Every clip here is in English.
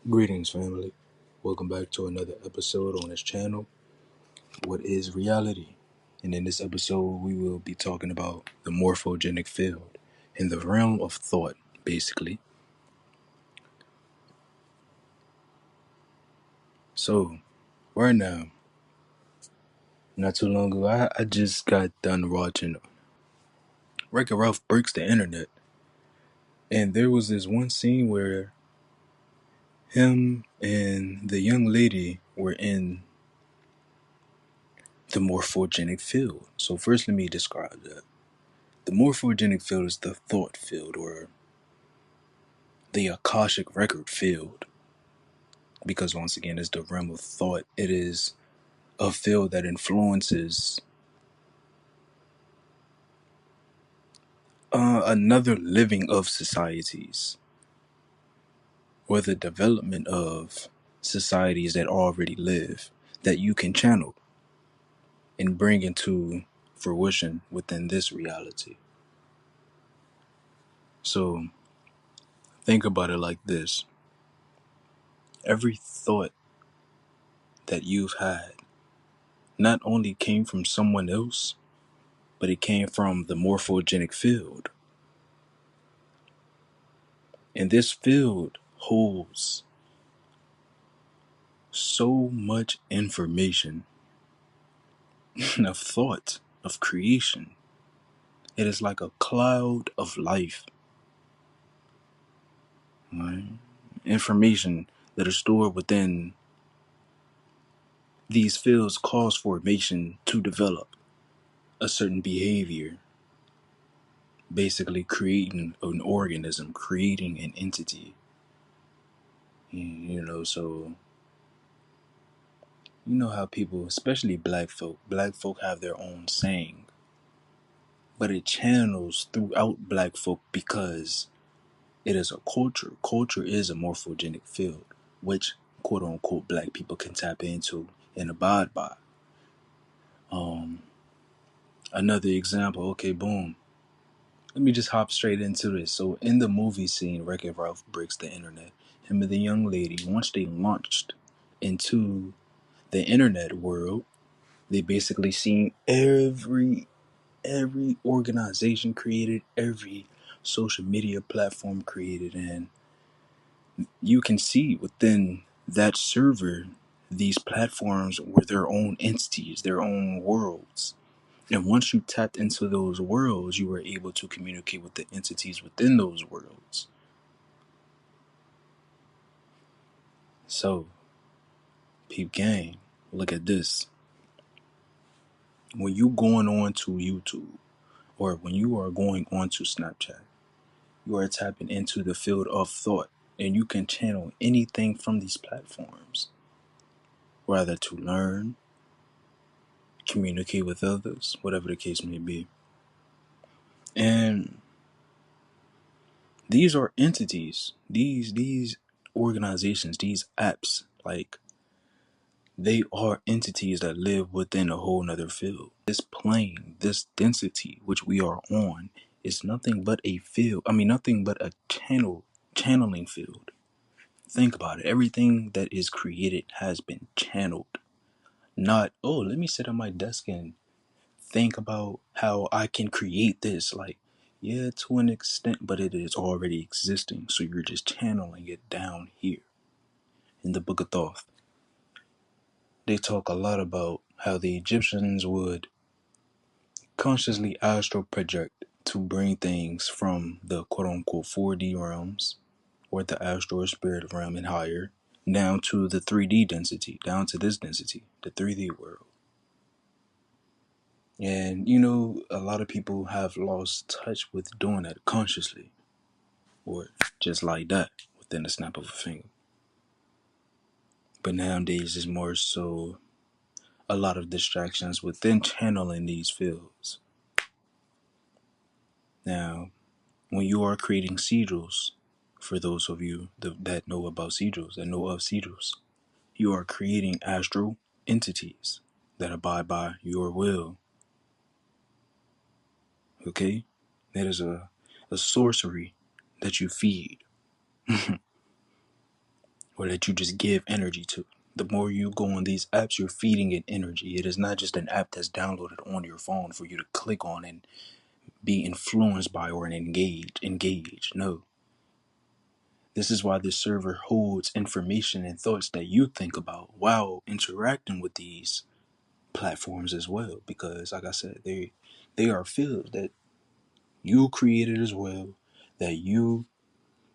Greetings, family. Welcome back to another episode on this channel. What is reality? And in this episode, we will be talking about the morphogenic field in the realm of thought, basically. So, right now, not too long ago, I just got done watching Wreck-It Ralph Breaks the Internet. And there was this one scene where him and the young lady were in the morphogenic field. So, first, let me describe that. The morphogenic field is the thought field, or the Akashic record field, because once again, it's the realm of thought. It is a field that influences another living of societies, or the development of societies that already live, that you can channel and bring into fruition within this reality. So think about it like this: every thought that you've had not only came from someone else, but it came from the morphogenic field. And this field holds so much information of thought, of creation. It is like a cloud of life, right? Information that is stored within these fields cause formation to develop a certain behavior, basically creating an organism, creating an entity. So you know how people, especially black folk have their own saying, but it channels throughout black folk because it is a culture. Culture is a morphogenic field, which quote unquote black people can tap into and abide by. Another example, okay, boom. Let me just hop straight into this. So in the movie scene, Wreck-It Ralph Breaks the Internet, him and the young lady, once they launched into the internet world, they basically seen every organization created, every social media platform created, and you can see within that server, these platforms were their own entities, their own worlds. And once you tapped into those worlds, you were able to communicate with the entities within those worlds. So, peep gang, look at this. When you going on to YouTube, or when you are going on to Snapchat, you are tapping into the field of thought, and you can channel anything from these platforms, whether to learn, communicate with others, whatever the case may be. And these are entities, these organizations, these apps, like, they are entities that live within a whole nother field. This plane, this density which we are on, is nothing but a field. Nothing but a channeling field. Think about it. Everything that is created has been channeled. Not, oh, let me sit at my desk and think about how I can create this. Like, yeah, to an extent, but it is already existing. So you're just channeling it down here. In the Book of Thoth, they talk a lot about how the Egyptians would consciously astral project to bring things from the quote unquote 4D realms, or the astral or spirit realm and higher, down to the 3D density, down to this density, the 3D world. And a lot of people have lost touch with doing that consciously, or just like that, within the snap of a finger. But nowadays, it's more so a lot of distractions within channeling these fields. Now, when you are creating sigils, for those of you that know about sigils, that know of sigils, you are creating astral entities that abide by your will. Okay? That is a sorcery that you feed. or that you just give energy to. The more you go on these apps, you're feeding it energy. It is not just an app that's downloaded on your phone for you to click on and be influenced by or engage. No. This is why this server holds information and thoughts that you think about while interacting with these platforms as well. Because like I said, they are fields that you created as well, that you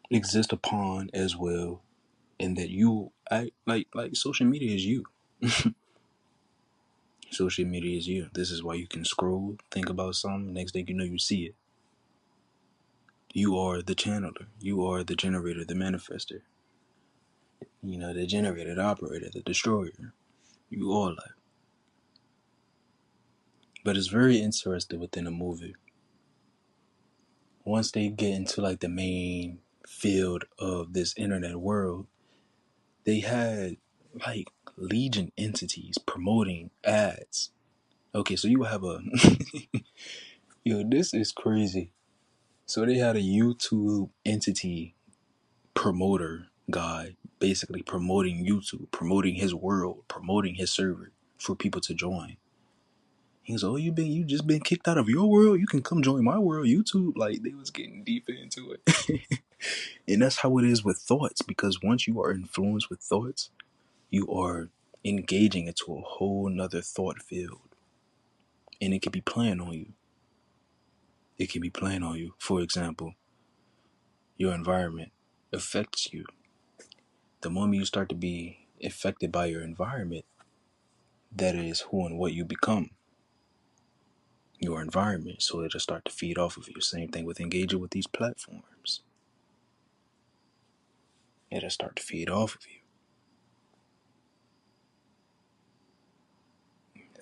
exist upon as well, and that you act like social media is you. Social media is you. This is why you can scroll, think about something, next thing you know you see it. You are the channeler. You are the generator, the manifester. The generator, the operator, the destroyer. You all are. But it's very interesting within a movie. Once they get into like the main field of this internet world, they had like legion entities promoting ads. Okay, so you have a yo, this is crazy. So they had a YouTube entity promoter guy basically promoting YouTube, promoting his world, promoting his server for people to join. He's, oh, you just been kicked out of your world? You can come join my world, YouTube. Like, they was getting deep into it. And that's how it is with thoughts, because once you are influenced with thoughts, you are engaging into a whole nother thought field. And it can be playing on you. It can be playing on you. For example, your environment affects you. The moment you start to be affected by your environment, that is who and what you become. Your environment. So it'll start to feed off of you. Same thing with engaging with these platforms. It'll start to feed off of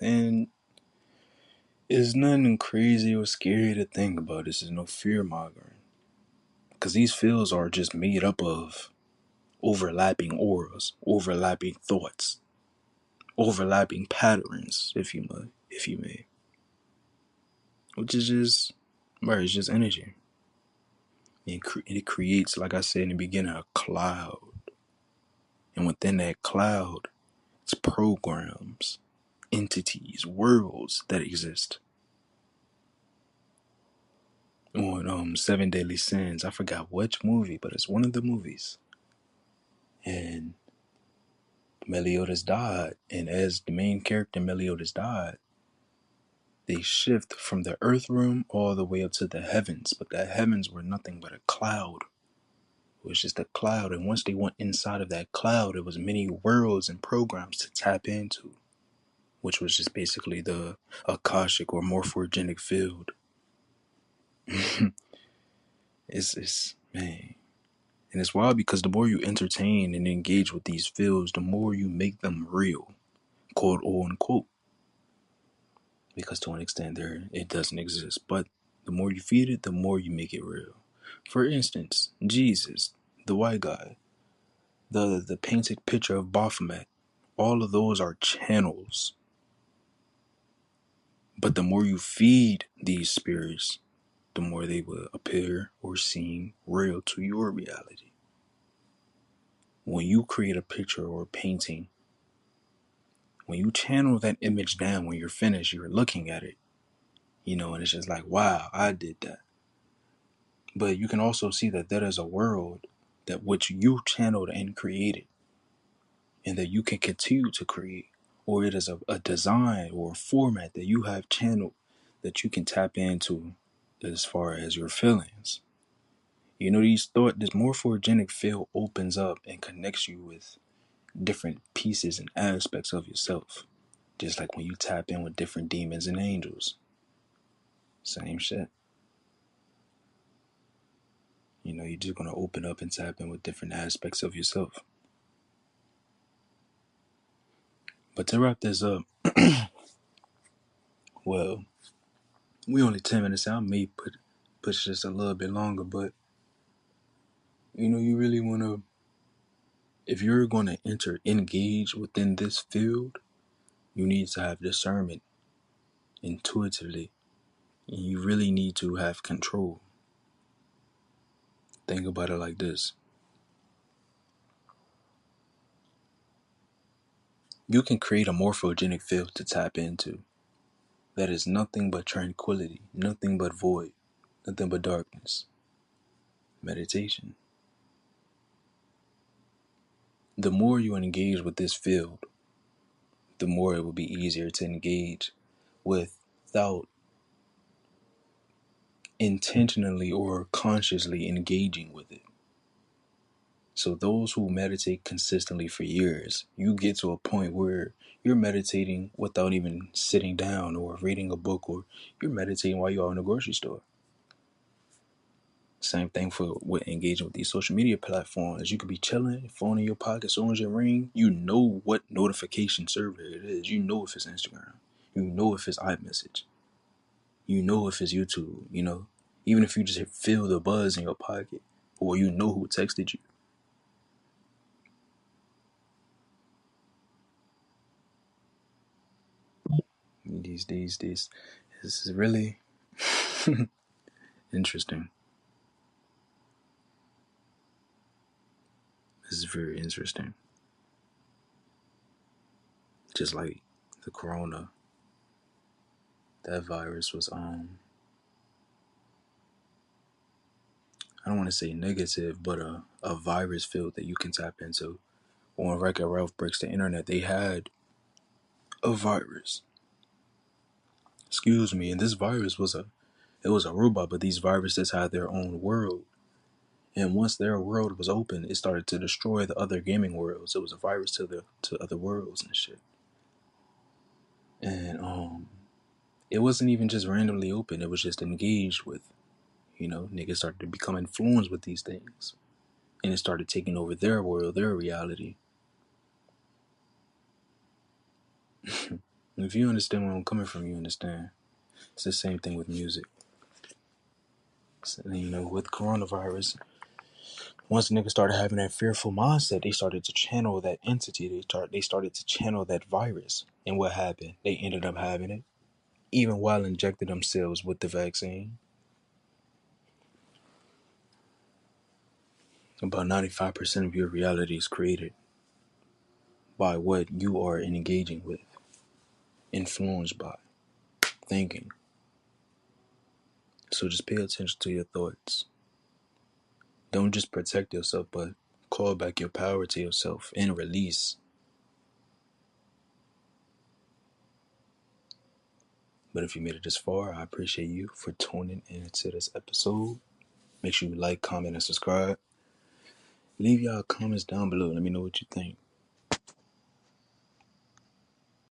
you. And it's nothing crazy or scary to think about. This is no fear mongering. Because these fields are just made up of overlapping auras, overlapping thoughts, overlapping patterns, if you may. Which is just, right, it's just energy. It creates, like I said in the beginning, a cloud. And within that cloud, it's programs, entities, worlds that exist. On Seven Deadly Sins, I forgot which movie, but it's one of the movies. And Meliodas died, and as the main character Meliodas died, they shift from the earth realm all the way up to the heavens, but the heavens were nothing but a cloud. It was just a cloud, and once they went inside of that cloud, it was many worlds and programs to tap into, which was just basically the Akashic or Morphogenic field. It's man. And it's wild because the more you entertain and engage with these fields, the more you make them real, quote unquote. Because to an extent it doesn't exist. But the more you feed it, the more you make it real. For instance, Jesus, the white guy, the painted picture of Baphomet, all of those are channels. But the more you feed these spirits, the more they will appear or seem real to your reality. When you create a picture or a painting, when you channel that image down, when you're finished, you're looking at it, and it's just like, wow, I did that. But you can also see that that is a world that which you channeled and created, and that you can continue to create, or it is a design or a format that you have channeled that you can tap into as far as your feelings. This morphogenic field opens up and connects you with different pieces and aspects of yourself. Just like when you tap in with different demons and angels. Same shit. You're just going to open up and tap in with different aspects of yourself. But to wrap this up, well, we only 10 minutes out. I may push this a little bit longer, but you really want to, if you're going to engage within this field, you need to have discernment intuitively. And you really need to have control. Think about it like this. You can create a morphogenic field to tap into that is nothing but tranquility, nothing but void, nothing but darkness. Meditation. The more you engage with this field, the more it will be easier to engage without intentionally or consciously engaging with it. So those who meditate consistently for years, you get to a point where you're meditating without even sitting down or reading a book, or you're meditating while you're out in the grocery store. Same thing for with engaging with these social media platforms. You could be chilling, phone in your pocket, as soon as it ring, you know what notification server it is. You know if it's Instagram. You know if it's iMessage. You know if it's YouTube, you know. Even if you just feel the buzz in your pocket, or you know who texted you. This is really interesting. This is very interesting. Just like the corona, that virus was I don't want to say negative, but a virus field that you can tap into. When Wreck-It Ralph breaks the internet, they had a virus. Excuse me, and this virus was a robot, but these viruses had their own world. And once their world was open, it started to destroy the other gaming worlds. It was a virus to other worlds and shit. And it wasn't even just randomly open, it was just engaged with. You know, niggas started to become influenced with these things. And it started taking over their world, their reality. If you understand where I'm coming from, you understand. It's the same thing with music. So, you know, with coronavirus, once niggas started having that fearful mindset, they started to channel that entity. They started to channel that virus. And what happened? They ended up having it, even while injecting themselves with the vaccine. About 95% of your reality is created by what you are engaging with, influenced by, thinking. So just pay attention to your thoughts. Don't just protect yourself, but call back your power to yourself and release. But if you made it this far, I appreciate you for tuning in to this episode. Make sure you like, comment, and subscribe. Leave y'all comments down below. Let me know what you think.